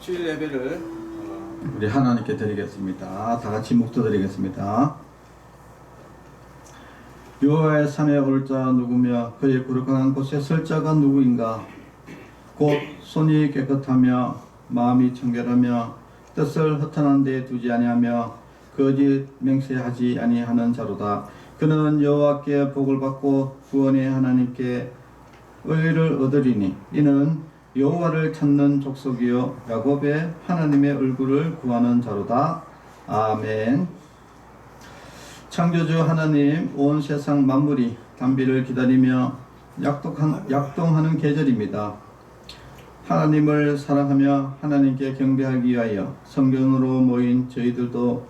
주일 예배를 우리 하나님께 드리겠습니다. 다 같이 묵도드리겠습니다. 여호와의 산에 올 자 누구며 그의 거룩한 곳에 설 자가 누구인가? 곧 손이 깨끗하며 마음이 청결하며 뜻을 허탄한 데 두지 아니하며 거짓 맹세하지 아니하는 자로다. 그는 여호와께 복을 받고 구원의 하나님께 의를 얻으리니 이는 여호와를 찾는 족속이요 야곱의 하나님의 얼굴을 구하는 자로다. 아멘. 창조주 하나님, 온 세상 만물이 단비를 기다리며 약동하는 계절입니다. 하나님을 사랑하며 하나님께 경배하기 위하여 성전으로 모인 저희들도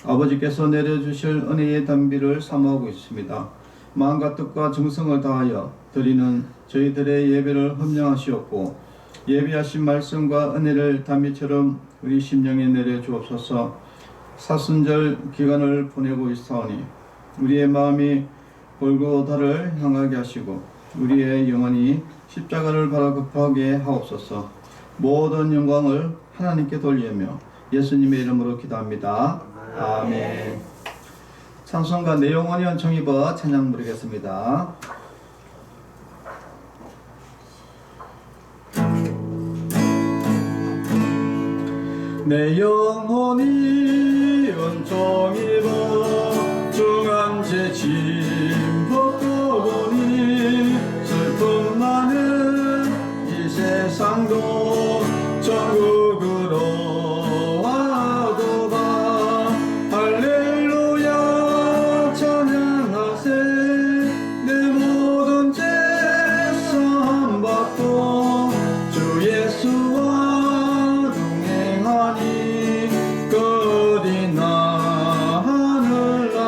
아버지께서 내려주실 은혜의 단비를 사모하고 있습니다. 마음과 뜻과 정성을 다하여 드리는 저희들의 예배를 흠령하시옵고 예비하신 말씀과 은혜를 단비처럼 우리 심령에 내려주옵소서. 사순절 기간을 보내고 있사오니 우리의 마음이 골고다를 향하게 하시고 우리의 영혼이 십자가를 바라 급하게 하옵소서. 모든 영광을 하나님께 돌리며 예수님의 이름으로 기도합니다. 아멘. 찬송가 내 영혼이 은총 입어 찬양 부르겠습니다. 내 영혼이 은총 입어 중한 죄짐 벗고보니 슬픔 많은 이 세상도 천국으로 와도다. 할렐루야 찬양하세. 내 모든 죄 사함 받고 주 예수와 동행하니 어디나 하늘나라.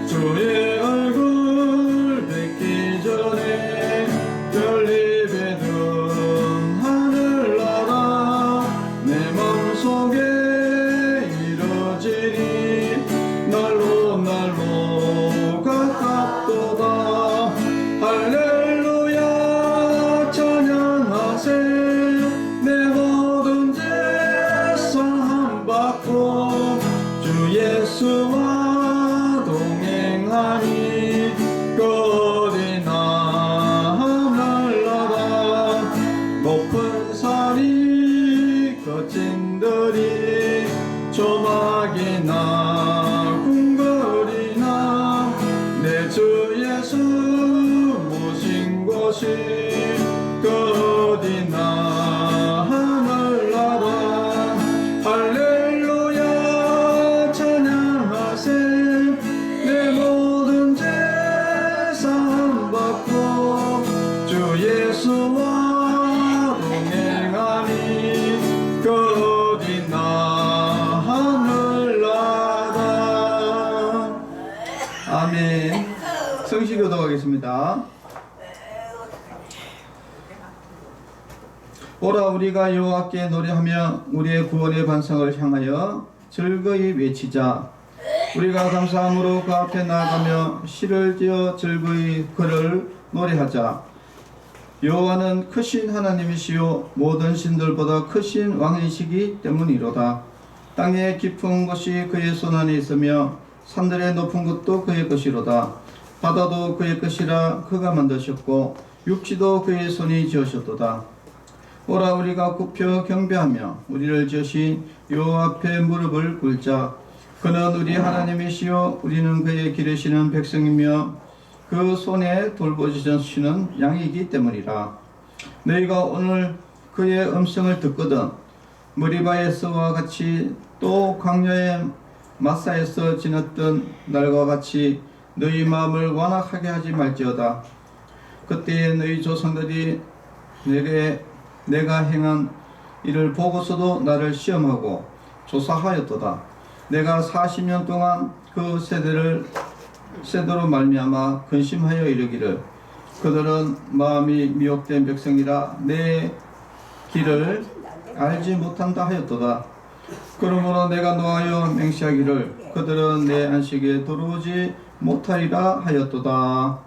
주의 얼굴 뵙기 전에 별립에 든 하늘나라. 내 맘속에 이루어지니 날로 가깝도다. 할렐루야 찬양하세. 내 모든 죄 사함 받고 주 예수와 동행하니 어디나 하늘나라. 높은 산이 거친 들이 조막이나 궁궐이나 내 주 예수 모신 곳이 어디나 하늘나라. 할렐루야 찬양하세. 내 모든 죄 사함 받고 주 예수와 동행하니 어디나 하늘나라. 아멘. 성시 교독하겠습니다. 오라 우리가 여호와께 노래하며 우리의 구원의 반성을 향하여 즐거이 외치자. 우리가 감사함으로 그 앞에 나아가며 시를 지어 즐거이 그를 노래하자. 여호와는 크신 하나님이시요 모든 신들보다 크신 왕이시기 때문이로다. 땅의 깊은 곳이 그의 손 안에 있으며 산들의 높은 곳도 그의 것이로다. 바다도 그의 것이라 그가 만드셨고 육지도 그의 손이 지으셨도다. 오라 우리가 굽혀 경배하며 우리를 지으신 여호와 앞에 무릎을 꿇자. 그는 우리 하나님이시요 우리는 그의 기르시는 백성이며 그 손에 돌보시는 양이기 때문이라. 너희가 오늘 그의 음성을 듣거든 무리바에서와 같이 또 광야의 마사에서 지냈던 날과 같이 너희 마음을 완악하게 하지 말지어다. 그때에 너희 조상들이 내가 행한 일을 보고서도 나를 시험하고 조사하였도다. 내가 40년 동안 그 세대로 말미암아 근심하여 이르기를 그들은 마음이 미혹된 백성이라 내 길을 알지 못한다 하였도다. 그러므로 내가 노하여 맹세하기를 그들은 내 안식에 들어오지 못하리라 하였도다.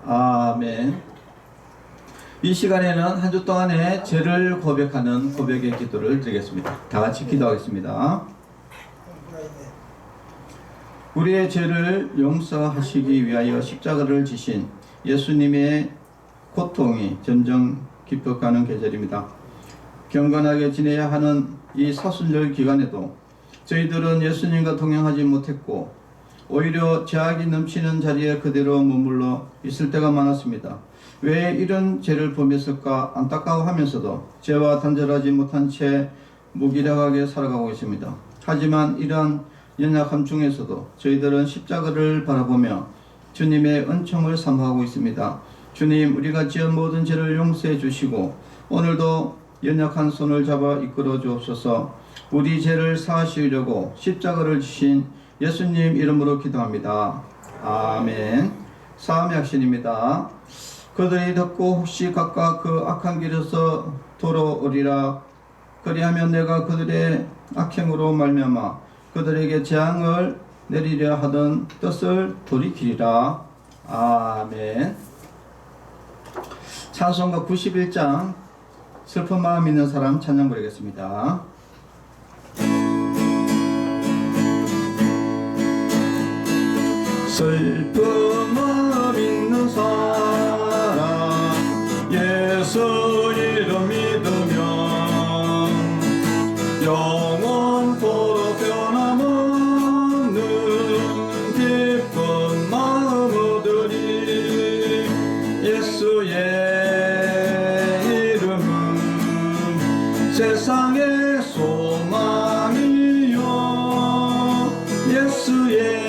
아멘. 이 시간에는 한 주 동안의 죄를 고백하는 고백의 기도를 드리겠습니다. 다 같이 기도하겠습니다. 우리의 죄를 용서하시기 위하여 십자가를 지신 예수님의 고통이 점점 깊어가는 계절입니다. 경건하게 지내야 하는 이 사순절 기간에도 저희들은 예수님과 동행하지 못했고 오히려 죄악이 넘치는 자리에 그대로 머물러 있을 때가 많았습니다. 왜 이런 죄를 범했을까 안타까워하면서도 죄와 단절하지 못한 채 무기력하게 살아가고 있습니다. 하지만 이러한 연약함 중에서도 저희들은 십자가를 바라보며 주님의 은총을 사모하고 있습니다. 주님, 우리가 지은 모든 죄를 용서해 주시고 오늘도 연약한 손을 잡아 이끌어 주옵소서. 우리 죄를 사하시려고 십자가를 지신 예수님 이름으로 기도합니다. 아멘. 사함의 확신입니다. 그들이 듣고 혹시 각각 그 악한 길에서 돌아오리라. 그리하면 내가 그들의 악행으로 말미암아 그들에게 재앙을 내리려 하던 뜻을 돌이키리라. 아멘. 찬송가 91장 슬픈 마음 있는 사람 찬양 부르겠습니다. 슬픈 마음 있는 사람 예수 이름 믿으면 영원토록 변함없는 기쁜 마음 얻으리. 예수의 이름은 세상의 소망이요 예수의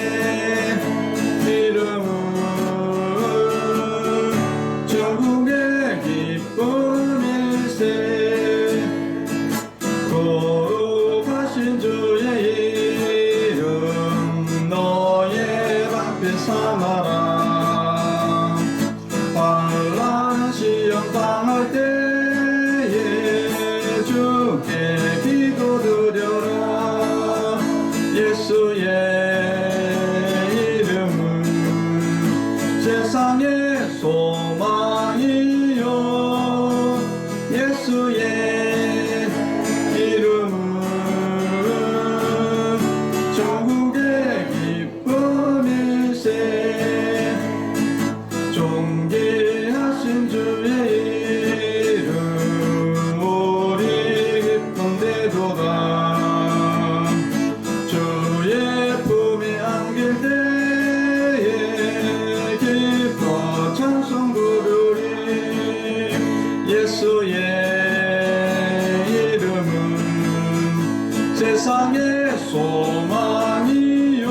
세상의 소망이요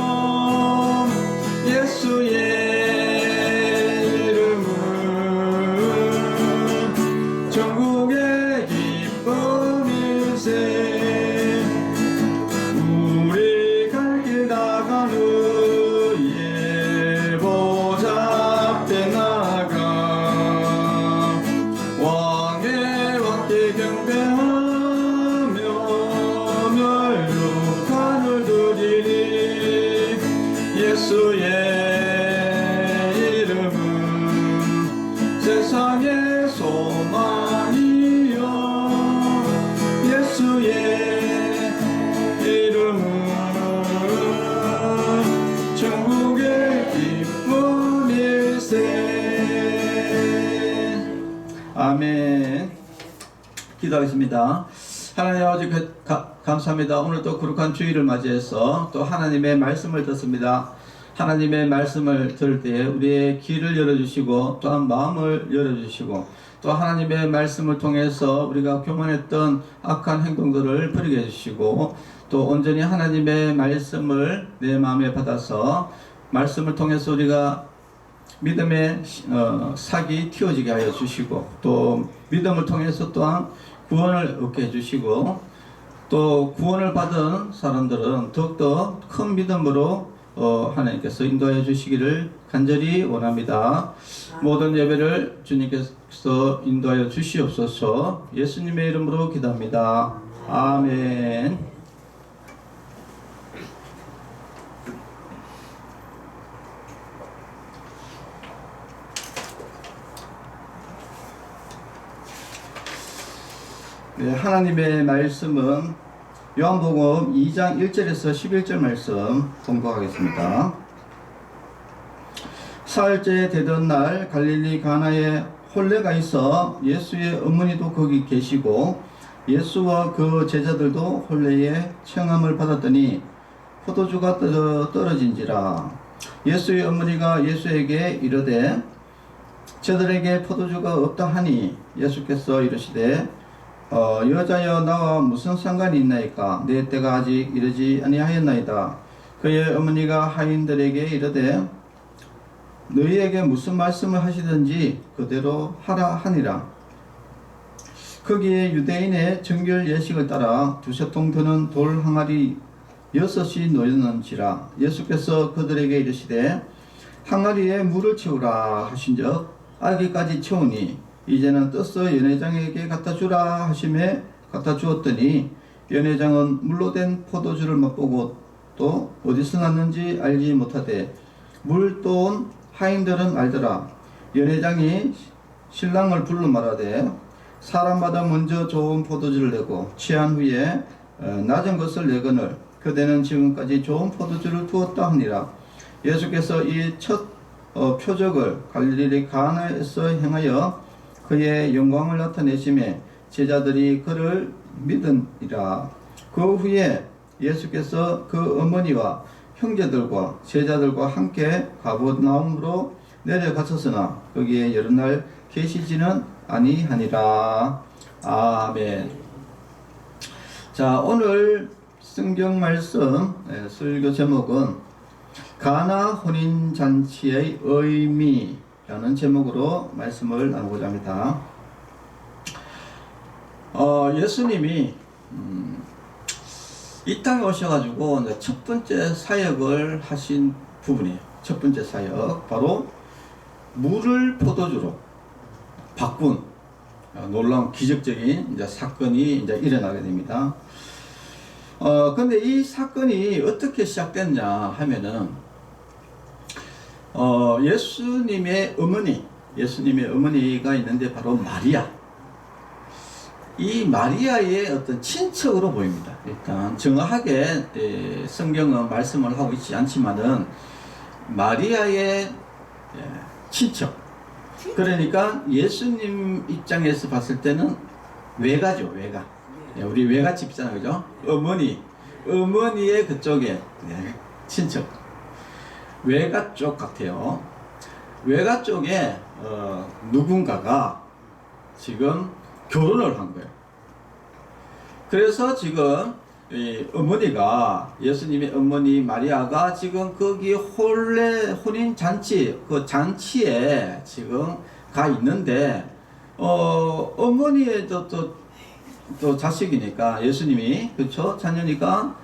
예수의 이름은 전국의 기쁨일세. 우리 갈 길 나가는 예보자 앞에 나가 왕의 왕께 경배하며 멸류관을 드리니. 예수의 이름은 세상의 소망이요 예수의 이름은 천국의 기쁨일세. 아멘. 기도하겠습니다. 하나님 아버지 감사합니다. 오늘 또 거룩한 주일을 맞이해서 또 하나님의 말씀을 듣습니다. 하나님의 말씀을 들을 때에 우리의 귀를 열어주시고 또한 마음을 열어주시고 또 하나님의 말씀을 통해서 우리가 교만했던 악한 행동들을 버리게 해주시고 또 온전히 하나님의 말씀을 내 마음에 받아서 말씀을 통해서 우리가 믿음의 삭이 틔워지게 하여 주시고 또 믿음을 통해서 또한 구원을 얻게 해주시고 또 구원을 받은 사람들은 더욱더 큰 믿음으로 하나님께서 인도해 주시기를 간절히 원합니다. 모든 예배를 주님께서 인도하여 주시옵소서. 예수님의 이름으로 기도합니다. 아멘. 하나님의 말씀은 요한복음 2장 1절에서 11절 말씀 공부하겠습니다. 사흘째 되던 날 갈릴리 가나에 혼례가 있어 예수의 어머니도 거기 계시고 예수와 그 제자들도 혼례의 청함을 받았더니 포도주가 떨어진지라. 예수의 어머니가 예수에게 이르되 저들에게 포도주가 없다 하니 예수께서 이르시되 여자여 나와 무슨 상관이 있나이까? 내 때가 아직 이르지 아니하였나이다. 그의 어머니가 하인들에게 이르되 너희에게 무슨 말씀을 하시든지 그대로 하라 하니라. 거기에 유대인의 정결 예식을 따라 두세 통 드는 돌 항아리 6이 놓였는지라. 예수께서 그들에게 이르시되 항아리에 물을 채우라 하신즉 알기까지 채우니 이제는 떠서 연회장에게 갖다 주라 하심에 갖다 주었더니 연회장은 물로 된 포도주를 맛보고 또 어디서 났는지 알지 못하되 물 떠온 하인들은 알더라. 연회장이 신랑을 불러 말하되 사람마다 먼저 좋은 포도주를 내고 취한 후에 낮은 것을 내거늘 그대는 지금까지 좋은 포도주를 두었다 하니라. 예수께서 이 첫 표적을 갈릴리 가나에서 행하여 그의 영광을 나타내심에 제자들이 그를 믿으니라. 그 후에 예수께서 그 어머니와 형제들과 제자들과 함께 가버나움으로 내려가셨으나 거기에 여러 날 계시지는 아니하니라. 아멘. 자, 오늘 성경 말씀 설교 제목은 가나 혼인잔치의 의미라는 제목으로 말씀을 나누고자 합니다. 예수님이 이 땅에 오셔가지고 첫 번째 사역을 하신 부분이에요. 첫 번째 사역, 바로 물을 포도주로 바꾼 놀라운 기적적인 사건이 일어나게 됩니다. 근데 이 사건이 어떻게 시작됐냐 하면은 예수님의 어머니가 있는데 바로 마리아. 이 마리아의 어떤 친척으로 보입니다. 일단 정확하게 성경은 말씀을 하고 있지 않지만은 마리아의 친척. 그러니까 예수님 입장에서 봤을 때는 외가죠, 외가. 우리 외갓집 있잖아요, 그죠? 어머니의 그쪽에 친척. 외가 쪽 같아요. 외가 쪽에 누군가가 지금 결혼을 한 거예요. 그래서 지금 이 어머니가, 예수님의 어머니 마리아가 지금 거기 혼인 잔치, 그 잔치에 지금 가 있는데 어머니의 또 자식이니까, 예수님이, 그렇죠? 자녀니까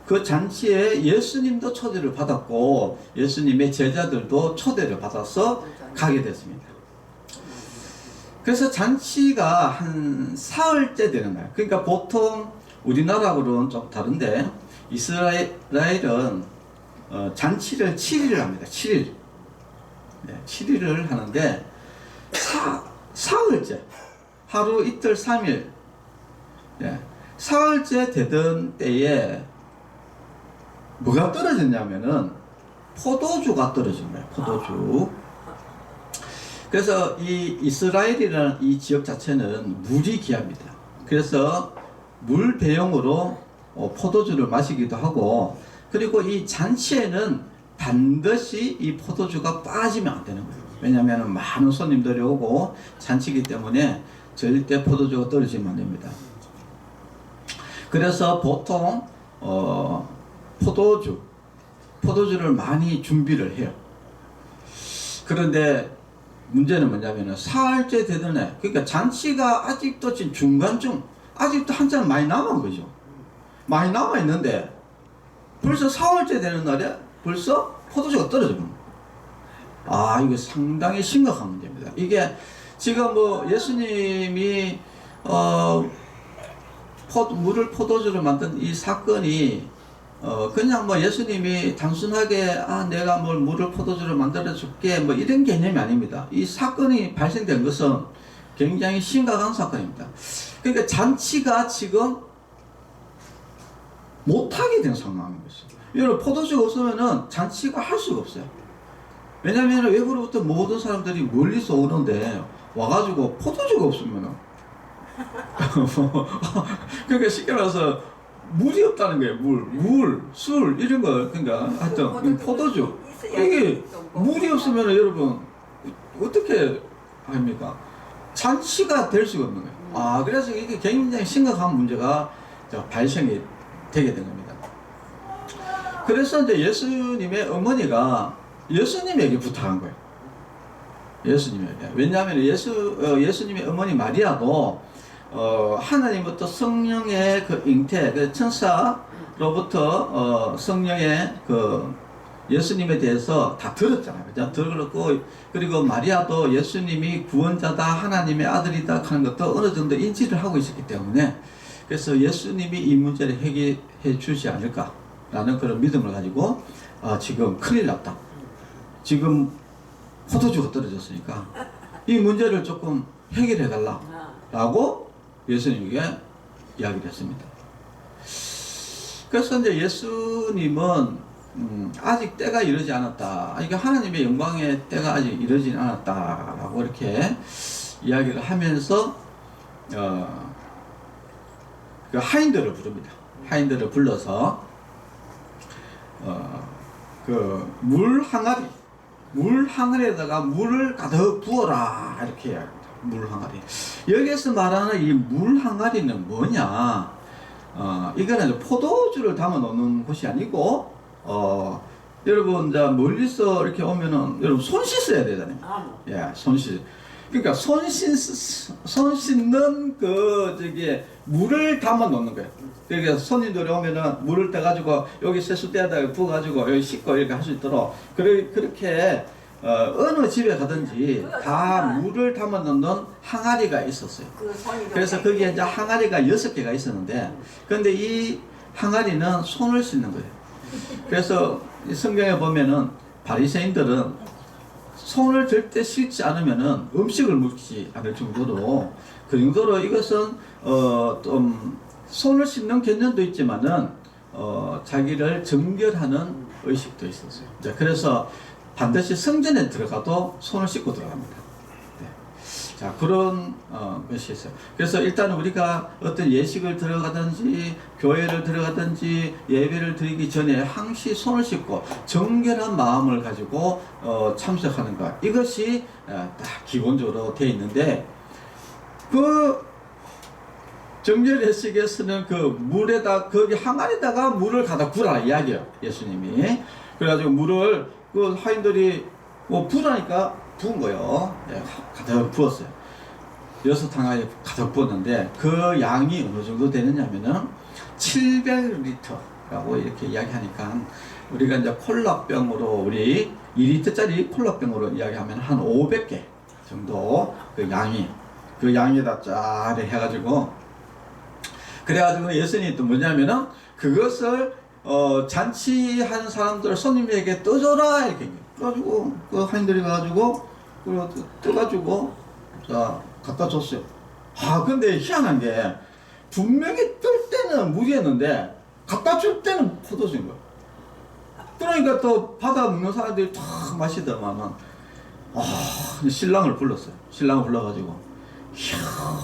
그 잔치에 예수님도 초대를 받았고 예수님의 제자들도 초대를 받아서 가게 됐습니다. 그래서 잔치가 한 사흘째 되는 날. 그러니까 보통 우리나라하고는 좀 다른데 이스라엘은 잔치를 7일을 합니다. 7일. 7일을 하는데 사흘째. 하루 이틀 3일. 사흘째 되던 때에 뭐가 떨어졌냐면은 포도주가 떨어진 거예요. 포도주. 그래서 이 이스라엘이라는 이 지역 자체는 물이 귀합니다. 그래서 물 배용으로 포도주를 마시기도 하고, 그리고 이 잔치에는 반드시 이 포도주가 빠지면 안 되는 거예요. 왜냐하면 많은 손님들이 오고 잔치이기 때문에 절대 포도주가 떨어지면 안 됩니다. 그래서 보통 포도주를 많이 준비를 해요. 그런데 문제는 뭐냐면은 사흘째 되던 해, 그러니까 잔치가 아직도 지금 중간쯤, 아직도 한참 많이 남은 거죠. 많이 남아 있는데 벌써 사흘째 되는 날에 벌써 포도주가 떨어집니다. 이거 상당히 심각한 문제입니다. 이게 지금 예수님이 포도주를 만든 이 사건이 그냥 예수님이 단순하게 내가 물을 포도주를 만들어 줄게 이런 개념이 아닙니다. 이 사건이 발생된 것은 굉장히 심각한 사건입니다. 그러니까 잔치가 지금 못하게 된 상황인 거죠. 여러분, 포도주가 없으면은 잔치가 할 수가 없어요. 왜냐면 외부로부터 모든 사람들이 멀리서 오는데 와가지고 포도주가 없으면은 그러니까 쉽게 말해서 물이 없다는 거예요. 물, 술 이런 거. 그러니까 하여튼 포도주 이게 물이 없으면 여러분 어떻게 합니까? 잔치가 될 수가 없는 거예요. 그래서 이게 굉장히 심각한 문제가 발생이 되게 된 겁니다. 그래서 이제 예수님의 어머니가 예수님에게 부탁한 거예요. 예수님에게. 왜냐하면 예수님의 어머니 마리아도 하나님부터 성령의 그 잉태, 그 천사로부터 성령의 그 예수님에 대해서 다 들었잖아요. 그죠? 들었고, 그리고 마리아도 예수님이 구원자다, 하나님의 아들이다 하는 것도 어느 정도 인지를 하고 있었기 때문에, 그래서 예수님이 이 문제를 해결해 주지 않을까라는 그런 믿음을 가지고, 지금 큰일 났다. 지금 포도주가 떨어졌으니까 이 문제를 조금 해결해 달라라고 예수님에게 이야기를 했습니다. 그래서 이제 예수님은 아직 때가 이르지 않았다. 그러니까 하나님의 영광의 때가 아직 이르지 않았다라고 이렇게 이야기를 하면서 그 하인들을 부릅니다. 하인들을 불러서 그 물 항아리에다가 물을 가득 부어라 이렇게 해야 합니다. 물 항아리. 여기에서 말하는 이 물 항아리는 뭐냐? 이거는 포도주를 담아 놓는 곳이 아니고 여러분 이제 멀리서 이렇게 오면은 여러분 손 씻어야 되잖아요. 예, 손 씻. 그러니까 손 씻는 그 저기 물을 담아 놓는 거예요. 그러니까 손님들이 오면은 물을 떠가지고 여기 세수대에다가 부어가지고 여기 씻고 이렇게 할 수 있도록 그렇게 어느 집에 가든지 다 물을 담아 놓는 항아리가 있었어요. 그래서 거기에 이제 항아리가 6개가 있었는데, 근데 이 항아리는 손을 씻는 거예요. 그래서 성경에 보면은 바리새인들은 손을 절대 씻지 않으면은 음식을 먹지 않을 정도로, 그 정도로 이것은 좀 손을 씻는 개념도 있지만은 자기를 정결하는 의식도 있었어요. 그래서 반드시 성전에 들어가도 손을 씻고 들어갑니다. 네. 자, 그런 것이 있어요. 그래서 일단 우리가 어떤 예식을 들어가든지 교회를 들어가든지 예배를 드리기 전에 항시 손을 씻고 정결한 마음을 가지고 참석하는 것, 이것이 딱 기본적으로 되어 있는데, 그 정결 예식에서는 그 물에다, 거기 항아리에다가 물을 갖다 부으라 이야기예요, 예수님이. 그래가지고 물을 그 하인들이 뭐 부으라니까 부은 거예요. 네, 가득 부었어요. 6항아리 가득 부었는데 그 양이 어느 정도 되느냐면은 700리터라고 이렇게 이야기하니까, 우리가 이제 콜라병으로, 우리 2리터짜리 콜라병으로 이야기하면 한 500개 정도 그 양에다 쫙 해가지고, 그래가지고 예수님이 또 뭐냐면은 그것을 잔치하는 사람들, 손님에게 떠줘라 이렇게 그래가지고 그 하인들이 가가지고 떠가지고 자 갖다 줬어요. 근데 희한한 게 분명히 뜰 때는 물이었는데 갖다 줄 때는 포도주인 거야. 그러니까 또 받아 먹는 사람들이 다 마시더만은 신랑을 불렀어요. 신랑을 불러가지고, 이야,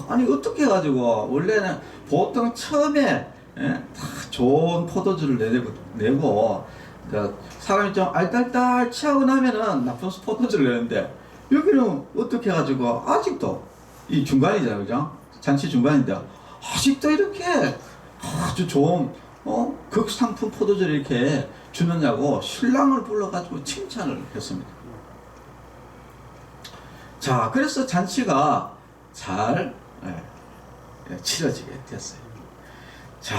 아니 어떻게 해가지고, 원래는 보통 처음에 다 좋은 포도주를 내고 사람이 좀 알딸딸 취하고 나면은 나쁜 포도주를 내는데, 여기는 어떻게 해가지고 아직도 이 중간이잖아요, 그죠? 잔치 중간인데 아직도 이렇게 아주 좋은 극상품 포도주를 이렇게 주느냐고 신랑을 불러가지고 칭찬을 했습니다. 자, 그래서 잔치가 잘 치러지게 됐어요. 자,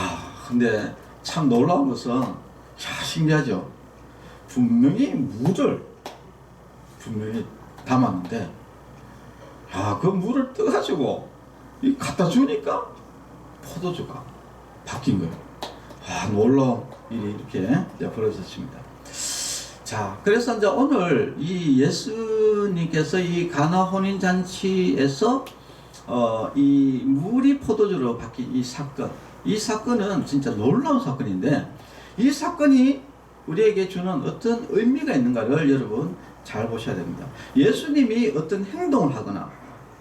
근데 참 놀라운 것은, 신기하죠? 분명히 물을 담았는데, 그 물을 떠가지고 갖다 주니까 포도주가 바뀐 거예요. 놀라운 일이 이렇게 벌어졌습니다. 자, 그래서 이제 오늘 이 예수님께서 이 가나 혼인잔치에서 이 물이 포도주로 바뀐 이 사건은 진짜 놀라운 사건인데, 이 사건이 우리에게 주는 어떤 의미가 있는가를 여러분 잘 보셔야 됩니다. 예수님이 어떤 행동을 하거나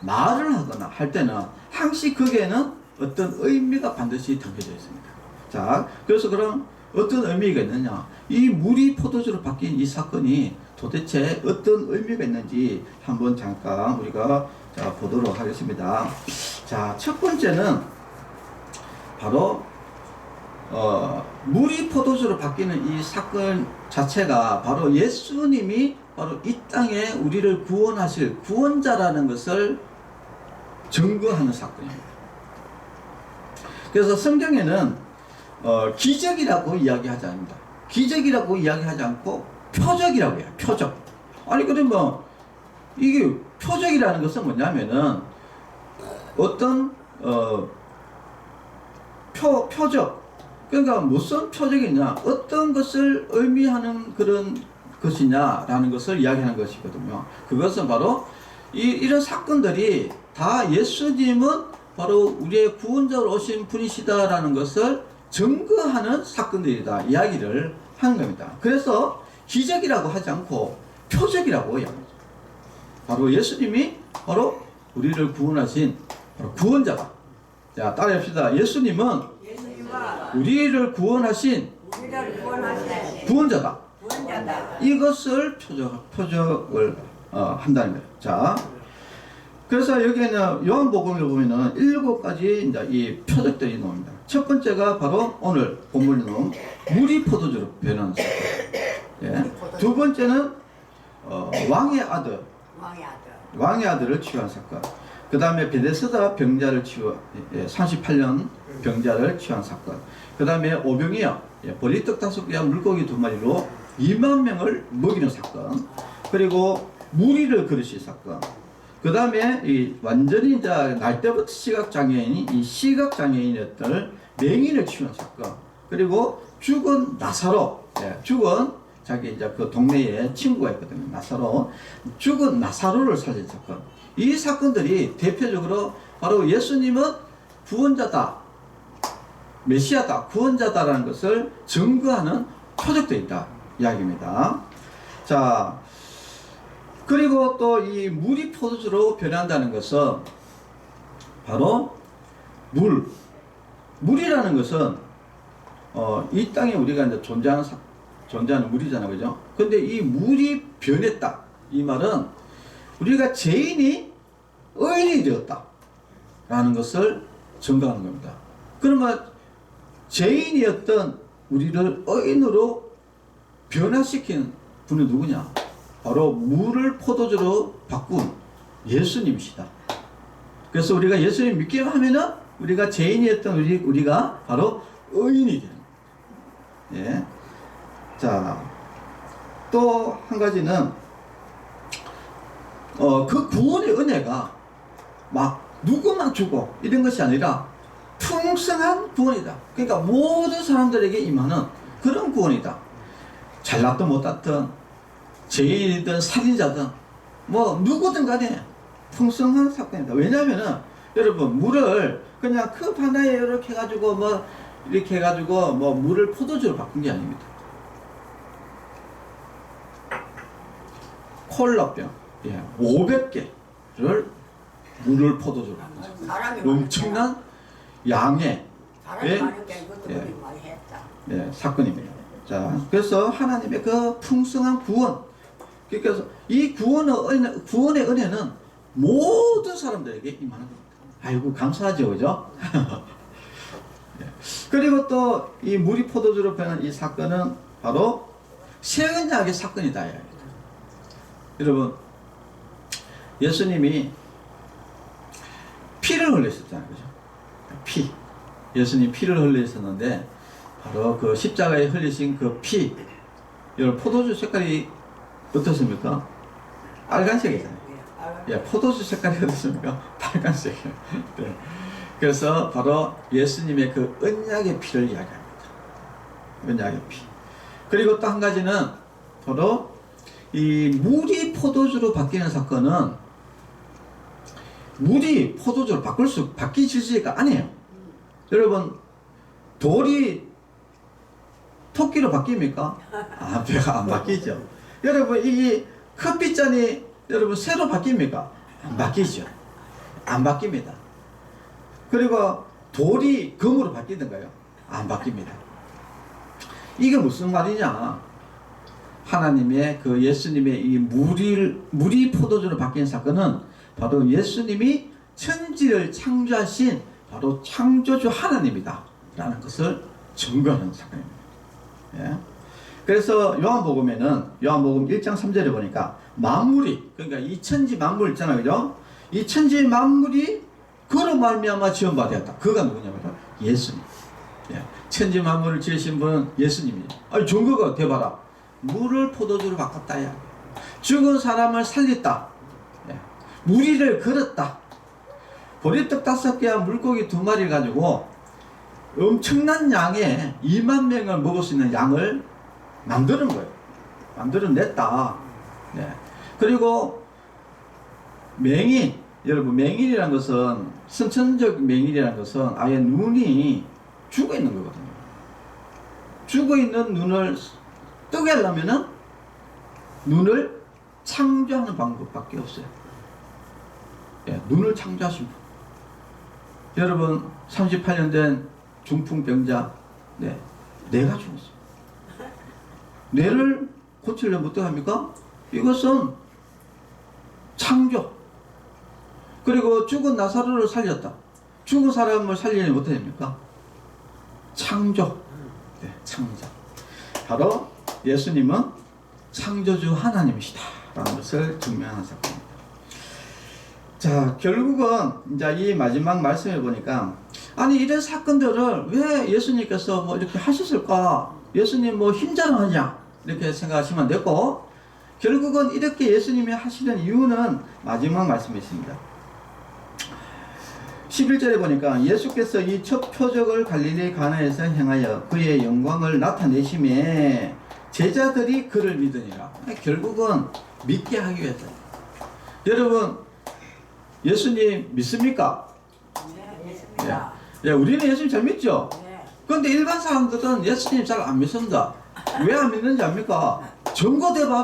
말을 하거나 할 때는 항시 거기에는 어떤 의미가 반드시 담겨져 있습니다. 자, 그래서 그럼 어떤 의미가 있느냐? 이 물이 포도주로 바뀐 이 사건이 도대체 어떤 의미가 있는지 한번 잠깐 우리가 보도록 하겠습니다. 자, 첫 번째는 바로 물이 포도주로 바뀌는 이 사건 자체가 바로 예수님이 바로 이 땅에 우리를 구원하실 구원자라는 것을 증거하는 사건입니다. 그래서 성경에는 기적이라고 이야기하지 않습니다. 기적이라고 이야기하지 않고 표적이라고 해요. 표적. 아니 그러면 이게 표적이라는 것은 뭐냐면은 어떤 표적, 그러니까 무슨 표적이냐, 어떤 것을 의미하는 그런 것이냐라는 것을 이야기하는 것이거든요. 그것은 바로 이런 사건들이 다 예수님은 바로 우리의 구원자로 오신 분이시다라는 것을 증거하는 사건들이다 이야기를 하는 겁니다. 그래서 기적이라고 하지 않고 표적이라고 이야기합니다. 바로 예수님이 바로 우리를 구원하신 바로 구원자다. 자, 따라합시다. 예수님은 우리를 구원하신 구원자다. 이것을 표적을 한다는 거예요. 자, 그래서 여기에는 요한복음을 보면은 7가지 이제 이 표적들이 나옵니다. 첫 번째가 바로 오늘 본문에 나온 물이 포도주로 변하는 사건. 예. 두 번째는 왕의 아들을 치유한 사건. 그 다음에 베데스다 병자를 38년 병자를 치유한 사건. 그 다음에 오병이어 보리떡 5개와 물고기 2마리로 2만 명을 먹이는 사건. 그리고 무리를 그르신 사건. 그 다음에 이 완전히 이제 날 때부터 시각장애인이 이 시각장애인이었던 맹인을 치유한 사건. 그리고 죽은 나사로, 죽은 자기 이제 그 동네에 친구가 있거든요. 나사로. 죽은 나사로를 살린 사건. 이 사건들이 대표적으로 바로 예수님은 구원자다, 메시아다, 구원자다라는 것을 증거하는 표적도 있다 이야기입니다. 자, 그리고 또 이 물이 포도주로 변한다는 것은 바로 물이라는 것은 이 땅에 우리가 이제 존재하는 물이잖아요, 그죠? 근데 이 물이 변했다 이 말은 우리가 죄인이 의인이 되었다라는 것을 증거하는 겁니다. 그러면 죄인이었던 우리를 의인으로 변화시킨 분이 누구냐? 바로 물을 포도주로 바꾼 예수님이시다. 그래서 우리가 예수님 믿기만 하면은 우리가 죄인이었던 우리가 바로 의인이 되는 거예요. 예. 자, 또 한 가지는 그 구원의 은혜가 막 누구만 주고 이런 것이 아니라 풍성한 구원이다. 그러니까 모든 사람들에게 임하는 그런 구원이다. 잘났든 못났든 죄인이든 살인자든 뭐 누구든 간에 풍성한 사건이다. 왜냐하면은 여러분 물을 그냥 컵 하나에 이렇게 해가지고 뭐 이렇게 해가지고 뭐 물을 포도주로 바꾼 게 아닙니다. 콜라병 500개를 물을 포도주로 바꾼 엄청난 양의 사건입니다. 자, 그래서 하나님의 그 풍성한 구원, 그래서 이 구원의 은혜는 모든 사람들에게 임하는 겁니다. 아이고 감사하죠, 그죠? 그리고 또 이 물이 포도주로 변한 이 사건은 바로 새 언약의 사건이다. 여러분, 예수님이 피를 흘리셨잖아요, 그죠? 예수님 피를 흘리셨는데 바로 그 십자가에 흘리신 그 피, 여러분 포도주 색깔이 어떻습니까? 빨간색이잖아요. 예, 포도주 색깔이 어떻습니까? 빨간색이에요. 네. 그래서 바로 예수님의 그 언약의 피를 이야기합니다. 언약의 피. 그리고 또 한 가지는 바로 이 물이 포도주로 바뀌는 사건은 물이 포도주로 바뀌질수가 아니에요. 여러분, 돌이 토끼로 바뀝니까? 배가 안 바뀌죠. 여러분, 이 커피잔이 여러분 새로 바뀝니까? 안 바뀌죠. 안 바뀝니다. 그리고 돌이 금으로 바뀌던가요? 안 바뀝니다. 이게 무슨 말이냐? 하나님의 그 예수님의 이 물이 포도주로 바뀐 사건은 바로 예수님이 천지를 창조하신 바로 창조주 하나님이다 라는 것을 증거하는 사건입니다. 예? 그래서 요한복음에는 요한복음 1장 3절에 보니까 만물이, 그러니까 이 천지 만물 있잖아요, 그죠? 이 천지 만물이 그로 말미암아 지원받았다. 그가 누구냐면 예수님. 예. 천지 만물을 지으신 분은 예수님이에요. 아니 증거가 대봐라. 물을 포도주로 바꿨다야. 죽은 사람을 살렸다. 예. 무리를 걸었다. 보리떡 5개와 물고기 2마리를 가지고 엄청난 양의 2만 명을 먹을 수 있는 양을 만드는 거예요. 만들어냈다. 네. 그리고 맹인, 여러분 맹인이라는 것은, 선천적 맹인이라는 것은 아예 눈이 죽어 있는 거거든요. 죽어 있는 눈을 뜨게 하려면은 눈을 창조하는 방법밖에 없어요. 예, 눈을 창조하신 분. 여러분 38년 된 중풍병자, 네, 뇌가 죽었어요. 뇌를 고치려면 어떻게 합니까? 이것은 창조. 그리고 죽은 나사로를 살렸다. 죽은 사람을 살리려면 어떻게 됩니까? 창조. 네, 창조. 바로 예수님은 창조주 하나님이시다 라는 것을 증명하는 사건입니다. 자, 결국은 이제 이 마지막 말씀에 보니까, 아니 이런 사건들을 왜 예수님께서 뭐 이렇게 하셨을까? 예수님 뭐 힘자랑하냐? 이렇게 생각하시면 안 되고, 결국은 이렇게 예수님이 하시는 이유는 마지막 말씀에 있습니다. 11절에 보니까 예수께서 이 첫 표적을 갈릴리 가나에서 행하여 그의 영광을 나타내심에 제자들이 그를 믿으니라. 결국은 믿게 하기 위해서. 여러분 예수님 믿습니까? 네, 믿습니다. 예, 우리는 예수님 잘 믿죠? 네. 그런데 일반 사람들은 예수님 잘 안 믿습니다. 왜 안 믿는지 압니까? 전거대박